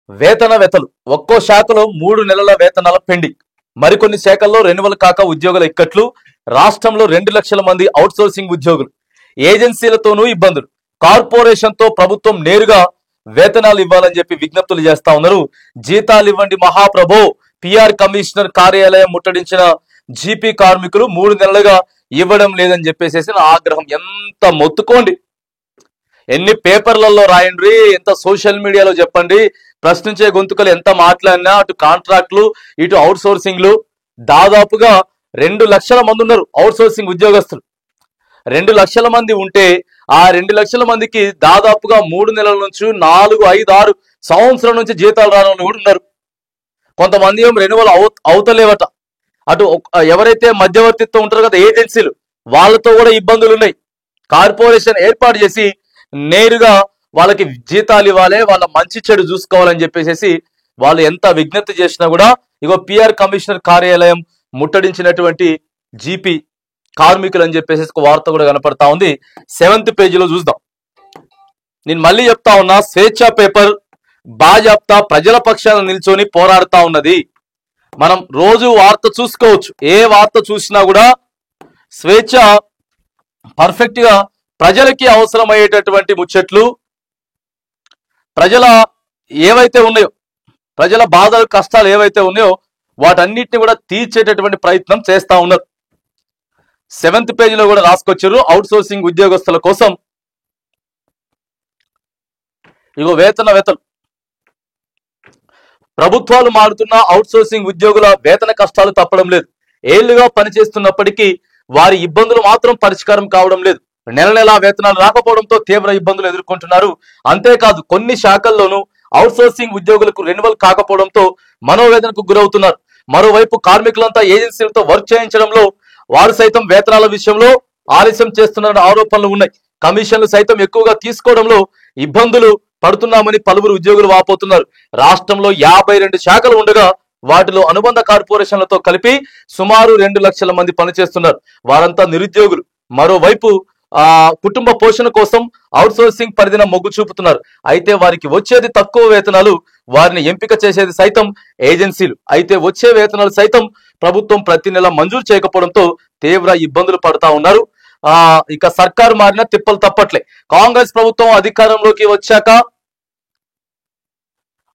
వేతన వెతలు ఒక్కో శాఖలో 3 నెలల వేతనాల పెండింగ్. మరికొన్ని శాఖల్లో రెన్యువల్ కాక ఉద్యోగుల ఇక్కట్లు. రాష్ట్రంలో 2 లక్షల మంది అవుట్సోర్సింగ్ ఉద్యోగులు. ఏజెన్సీలతోనూ ఇబ్బందులు. కార్పొరేషన్ తో ప్రభుత్వం నేరుగా వేతనాలు ఇవ్వాలని చెప్పి విజ్ఞప్తులు చేస్తా ఉన్నారు. జీతాలు ఇవ్వండి మహాప్రభో. పిఆర్ కమిషనర్ కార్యాలయం ముట్టడించిన జీపీ కార్మికులు 3 నెలలుగా ఇవ్వడం లేదని చెప్పేసి ఆగ్రహం. ఎంత మొత్తుకోండి, ఎన్ని పేపర్లలో రాయండి, ఎంత సోషల్ మీడియాలో చెప్పండి, ప్రశ్నించే గొంతుకలు ఎంత మాట్లాడినా అటు కాంట్రాక్టులు ఇటు అవుట్ సోర్సింగ్లు. దాదాపుగా 2 లక్షల మంది ఉన్నారు అవుట్ సోర్సింగ్ ఉద్యోగస్తులు. 2 లక్షల మంది ఉంటే ఆ 2 లక్షల మందికి దాదాపుగా 3 నెలల నుంచి 4, 5, 6 సంవత్సరం నుంచి జీతాలు రాని కూడా ఉన్నారు. కొంతమంది ఏమో రెన్యువల్ అవుతలేవట. అటు ఎవరైతే మధ్యవర్తిత్వం ఉంటారో కదా ఏజెన్సీలు, వాళ్ళతో కూడా ఇబ్బందులు ఉన్నాయి. కార్పొరేషన్ ఏర్పాటు చేసి నేరుగా వాళ్ళకి జీతాలు ఇవ్వాలి, వాళ్ళ మంచి చెడు చూసుకోవాలని చెప్పేసి వాళ్ళు ఎంత విజ్ఞప్తి చేసినా కూడా ఇగో పిఆర్ కమిషనర్ కార్యాలయం ముట్టడించినటువంటి జీపీ కార్మికులు అని చెప్పేసి ఒక వార్త కూడా కనపడతా ఉంది. 7th పేజీలో చూద్దాం. నేను మళ్ళీ చెప్తా ఉన్నా, స్వేచ్ఛ పేపర్ బాజాప్తా ప్రజల పక్షాన నిల్చొని పోరాడుతా ఉన్నది. మనం రోజు వార్త చూసుకోవచ్చు. ఏ వార్త చూసినా కూడా స్వేచ్ఛ పర్ఫెక్ట్ గా ప్రజలకి అవసరమయ్యేటటువంటి ముచ్చట్లు, ప్రజల ఏవైతే ఉన్నాయో, ప్రజల బాధలు కష్టాలు ఏవైతే ఉన్నాయో వాటన్నిటిని కూడా తీర్చేటటువంటి ప్రయత్నం చేస్తా ఉన్నారు. 7th పేజీలో కూడా రాసుకొచ్చారు. అవుట్ సోర్సింగ్ ఉద్యోగస్తుల కోసం ఇగో వేతన వెతలు. ప్రభుత్వాలు మారుతున్న అవుట్ సోర్సింగ్ ఉద్యోగుల వేతన కష్టాలు తప్పడం లేదు. ఏళ్లుగా పనిచేస్తున్నప్పటికీ వారి ఇబ్బందులు మాత్రం పరిష్కారం కావడం లేదు. నెల వేతనాలు రాకపోవడంతో తీవ్ర ఇబ్బందులు ఎదుర్కొంటున్నారు. అంతేకాదు కొన్ని శాఖల్లోనూ అవుట్ సోర్సింగ్ ఉద్యోగులకు రెన్యువల్ కాకపోవడంతో మనోవేదనకు గురవుతున్నారు. మరోవైపు కార్మికులంతా ఏజెన్సీలతో వర్క్ చేయించడంలో వారు సైతం వేతనాల విషయంలో ఆలస్యం చేస్తున్నారన్న ఆరోపణలు ఉన్నాయి. కమిషన్లు సైతం ఎక్కువగా తీసుకోవడంలో ఇబ్బందులు పడుతున్నామని పలువురు ఉద్యోగులు వాపోతున్నారు. రాష్ట్రంలో 52 శాఖలు ఉండగా వాటిలో అనుబంధ కార్పొరేషన్లతో కలిపి సుమారు 2 లక్షల మంది పనిచేస్తున్నారు. వారంతా నిరుద్యోగులు. మరోవైపు కుటుంబ పోషణ కోసం అవుట్ సోర్సింగ్ పరిధిన మొగ్గు చూపుతున్నారు. అయితే వారికి వచ్చేది తక్కువ వేతనాలు, వారిని ఎంపిక చేసేది సైతం ఏజెన్సీలు. అయితే వచ్చే వేతనాలు సైతం ప్రభుత్వం ప్రతి నెల మంజూరు చేయకపోవడంతో తీవ్ర ఇబ్బందులు పడుతా ఉన్నారు. ఇక సర్కారు మారిన తిప్పలు తప్పట్లే. కాంగ్రెస్ ప్రభుత్వం అధికారంలోకి వచ్చాక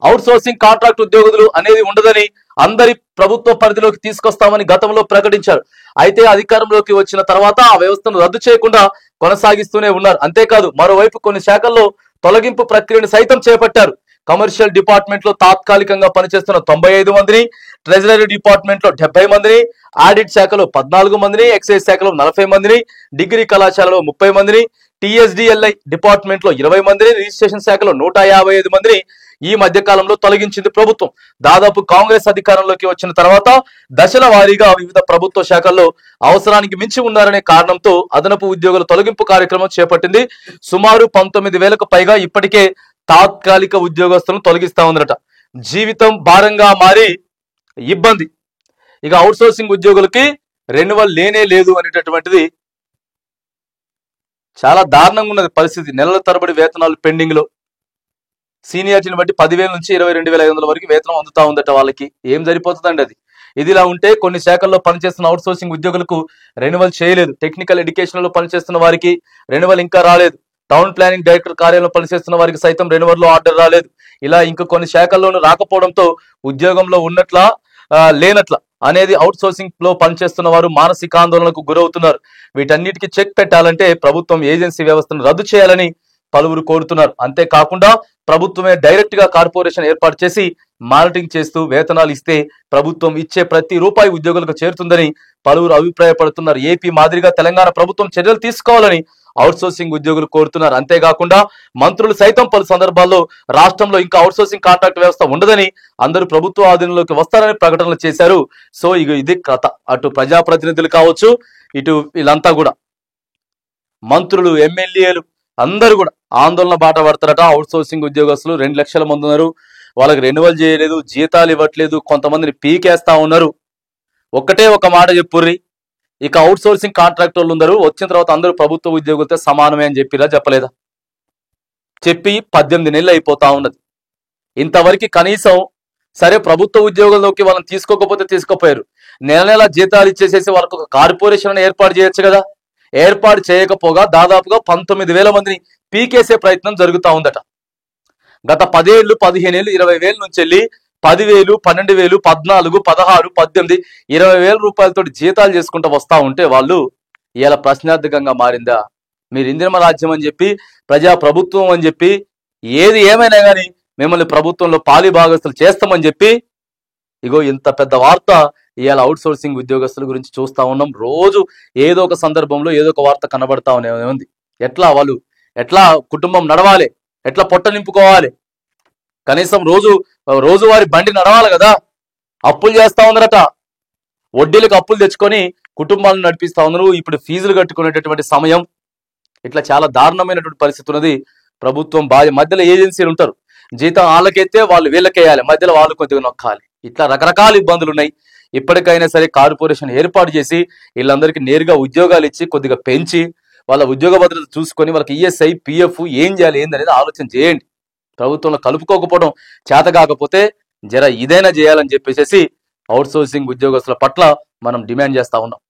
అవుట్ సోర్సింగ్ కాంట్రాక్ట్ ఉద్యోగులు అనేది ఉండదని, అందరి ప్రభుత్వ పరిధిలోకి తీసుకొస్తామని గతంలో ప్రకటించారు. అయితే అధికారంలోకి వచ్చిన తర్వాత ఆ వ్యవస్థను రద్దు చేయకుండా కొనసాగిస్తూనే ఉన్నారు. అంతేకాదు మరోవైపు కొన్ని శాఖల్లో తొలగింపు ప్రక్రియను సైతం చేపట్టారు. కమర్షియల్ డిపార్ట్మెంట్ లో తాత్కాలికంగా పనిచేస్తున్న 95 మందిని, ట్రెజరీ డిపార్ట్మెంట్ లో 70 మందిని, ఆడిట్ శాఖలో 14 మందిని, ఎక్సైజ్ శాఖలో 40 మందిని, డిగ్రీ కళాశాలలో 30 మందిని, టీఎస్డిఎల్ఐ డిపార్ట్మెంట్ లో 20 మందిని, రిజిస్ట్రేషన్ శాఖలో 155 మందిని ఈ మధ్య కాలంలో తొలగించింది ప్రభుత్వం. దాదాపు కాంగ్రెస్ అధికారంలోకి వచ్చిన తర్వాత దశల వారీగా వివిధ ప్రభుత్వ శాఖల్లో అవసరానికి మించి ఉన్నారనే కారణంతో అదనపు ఉద్యోగుల తొలగింపు కార్యక్రమం చేపట్టింది. సుమారు 19,000కు పైగా ఇప్పటికే తాత్కాలిక ఉద్యోగస్తులను తొలగిస్తా ఉందట. జీవితం భారంగా మారి ఇబ్బంది. ఇక అవుట్ సోర్సింగ్ ఉద్యోగులకి రెన్యువల్ లేనే లేదు అనేటటువంటిది చాలా దారుణంగా ఉన్నది పరిస్థితి. నెలల తరబడి వేతనాలు పెండింగ్ లో, సీనియారిటీని బట్టి 10,000 నుంచి 22,500 వరకు వేతనం అందుతా ఉందట. వాళ్ళకి ఏం సరిపోతుందండి అది. ఇదిలా ఉంటే కొన్ని శాఖల్లో పనిచేస్తున్న అవుట్ సోర్సింగ్ ఉద్యోగులకు రెన్యువల్ చేయలేదు. టెక్నికల్ ఎడ్యుకేషన్ లో పనిచేస్తున్న వారికి రెన్యువల్ ఇంకా రాలేదు. టౌన్ ప్లానింగ్ డైరెక్టర్ కార్యాలయంలో పనిచేస్తున్న వారికి సైతం రెన్యువల్ లో ఆర్డర్ రాలేదు. ఇలా ఇంకా కొన్ని శాఖల్లోనూ రాకపోవడంతో ఉద్యోగంలో ఉన్నట్లా లేనట్లా అనేది అవుట్ సోర్సింగ్ లో పనిచేస్తున్న వారు మానసిక ఆందోళనకు గురవుతున్నారు. వీటన్నిటికీ చెక్ పెట్టాలంటే ప్రభుత్వం ఏజెన్సీ వ్యవస్థను రద్దు చేయాలని పలువురు కోరుతున్నారు. అంతేకాకుండా ప్రభుత్వమే డైరెక్ట్ గా కార్పొరేషన్ ఏర్పాటు చేసి మానిటరింగ్ చేస్తూ వేతనాలు ఇస్తే ప్రభుత్వం ఇచ్చే ప్రతి రూపాయి ఉద్యోగులకు చేరుతుందని పలువురు అభిప్రాయపడుతున్నారు. ఏపీ మాదిరిగా తెలంగాణ ప్రభుత్వం చర్యలు తీసుకోవాలని అవుట్ సోర్సింగ్ ఉద్యోగులు కోరుతున్నారు. అంతేకాకుండా మంత్రులు సైతం పలు సందర్భాల్లో రాష్ట్రంలో ఇంకా అవుట్ సోర్సింగ్ కాంట్రాక్ట్ వ్యవస్థ ఉండదని, అందరూ ప్రభుత్వ ఆధీనంలోకి వస్తారని ప్రకటనలు చేశారు. సో ఇది కథ. అటు ప్రజాప్రతినిధులు కావచ్చు, ఇటు వీళ్ళంతా కూడా మంత్రులు, ఎమ్మెల్యేలు అందరూ కూడా ఆందోళన బాట పడతారట. అవుట్ సోర్సింగ్ ఉద్యోగస్తులు 2 లక్షల మంది ఉన్నారు. వాళ్ళకి రెన్యువల్ చేయలేదు, జీతాలు ఇవ్వట్లేదు, కొంతమందిని పీకేస్తా ఉన్నారు. ఒక్కటే ఒక మాట చెప్పుర్రి, ఇక అవుట్ సోర్సింగ్ కాంట్రాక్టర్లు ఉన్నారు, వచ్చిన తర్వాత అందరూ ప్రభుత్వ ఉద్యోగులతో సమానమే అని చెప్పిరా చెప్పలేదా? చెప్పి 18 నెలలు అయిపోతా ఉన్నది. ఇంతవరకు కనీసం సరే ప్రభుత్వ ఉద్యోగంలోకి వాళ్ళని తీసుకోకపోతే తీసుకోపోయారు, నెల నెల జీతాలు ఇచ్చేసేసి వాళ్ళకు ఒక కార్పొరేషన్ ఏర్పాటు చేయొచ్చు కదా. ఏర్పాటు చేయకపోగా దాదాపుగా 19,000 మందిని పీకేసే ప్రయత్నం జరుగుతూ ఉందట. గత 10 ఏళ్ళు 15 ఏళ్ళు 20,000 నుంచి వెళ్ళి 10,000 12,000 14 16 18 20,000 రూపాయలతో జీతాలు చేసుకుంటూ వస్తా ఉంటే వాళ్ళు ఇలా ప్రశ్నార్థకంగా మారిందా? మీరు ఇందిరమ రాజ్యం అని చెప్పి ప్రజా ప్రభుత్వం అని చెప్పి ఏది ఏమైనా కానీ మిమ్మల్ని ప్రభుత్వంలో పాలి భాగస్తులు చేస్తామని చెప్పి ఇగో ఇంత పెద్ద వార్త ఇవాళ అవుట్ సోర్సింగ్ ఉద్యోగస్తుల గురించి చూస్తా ఉన్నాం. రోజు ఏదో ఒక సందర్భంలో ఏదో ఒక వార్త కనబడతా ఉంది. ఎట్లా కుటుంబం నడవాలి, ఎట్లా పొట్ట నింపుకోవాలి, కనీసం రోజువారి బండి నడవాలి కదా. అప్పులు చేస్తా ఉన్నారట, వడ్డీలకు అప్పులు తెచ్చుకొని కుటుంబాలను నడిపిస్తా ఉన్నారు. ఇప్పుడు ఫీజులు కట్టుకునేటటువంటి సమయం, ఇట్లా చాలా దారుణమైనటువంటి పరిస్థితి ఉన్నది. ప్రభుత్వం మధ్యలో ఏజెన్సీలు ఉంటారు, జీతం వాళ్ళకైతే వాళ్ళు వీళ్ళకేయాలి, మధ్యలో వాళ్ళు కొద్దిగా నొక్కాలి. ఇట్లా రకరకాల ఇబ్బందులు ఉన్నాయి. ఇప్పటికైనా సరే కార్పొరేషన్ ఏర్పాటు చేసి వీళ్ళందరికీ నేరుగా ఉద్యోగాలు ఇచ్చి కొద్దిగా పెంచి వాళ్ళ ఉద్యోగ భద్రత చూసుకొని వాళ్ళకి ఈఎస్ఐ పిఎఫ్ ఏం చేయాలి ఏందనేది ఆలోచన చేయండి. ప్రభుత్వంలో కలుపుకోకపోవడం చేత కాకపోతే ఇదైనా చేయాలని చెప్పేసి అవుట్ సోర్సింగ్ ఉద్యోగస్తుల పట్ల మనం డిమాండ్ చేస్తా ఉన్నాం.